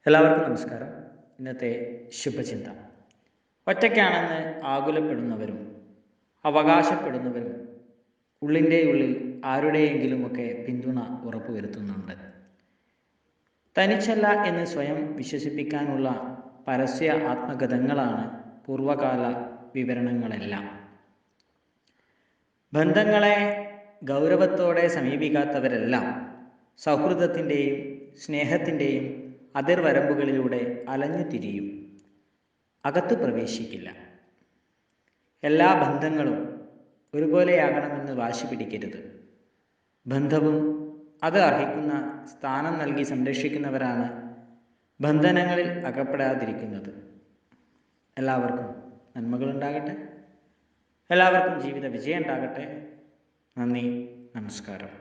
എല്ലാവർക്കും നമസ്കാരം. ഇന്നത്തെ ശുഭചിന്ത. ഒറ്റയ്ക്കാണെന്ന് ആകുലപ്പെടുന്നവരും അവകാശപ്പെടുന്നവരും ഉള്ളിൻ്റെ ഉള്ളിൽ ആരുടെയെങ്കിലുമൊക്കെ പിന്തുണ ഉറപ്പുവരുത്തുന്നുണ്ട്. തനിച്ചല്ല എന്ന് സ്വയം വിശ്വസിപ്പിക്കാനുള്ള പരസ്യ ആത്മകഥങ്ങളാണ് പൂർവകാല വിവരണങ്ങളെല്ലാം. ബന്ധങ്ങളെ ഗൗരവത്തോടെ സമീപിക്കാത്തവരെല്ലാം സൗഹൃദത്തിൻ്റെയും സ്നേഹത്തിൻ്റെയും അതിർവരമ്പുകളിലൂടെ അലഞ്ഞു തിരിയും, അകത്തു പ്രവേശിക്കില്ല. എല്ലാ ബന്ധങ്ങളും ഒരുപോലെയാകണമെന്ന് വാശി പിടിക്കരുത്. ബന്ധവും അത് അർഹിക്കുന്ന സ്ഥാനം നൽകി സംരക്ഷിക്കുന്നവരാണ് ബന്ധനങ്ങളിൽ അകപ്പെടാതിരിക്കുന്നത്. എല്ലാവർക്കും നന്മകളുണ്ടാകട്ടെ. എല്ലാവർക്കും ജീവിത വിജയം ഉണ്ടാകട്ടെ. നന്ദി, നമസ്കാരം.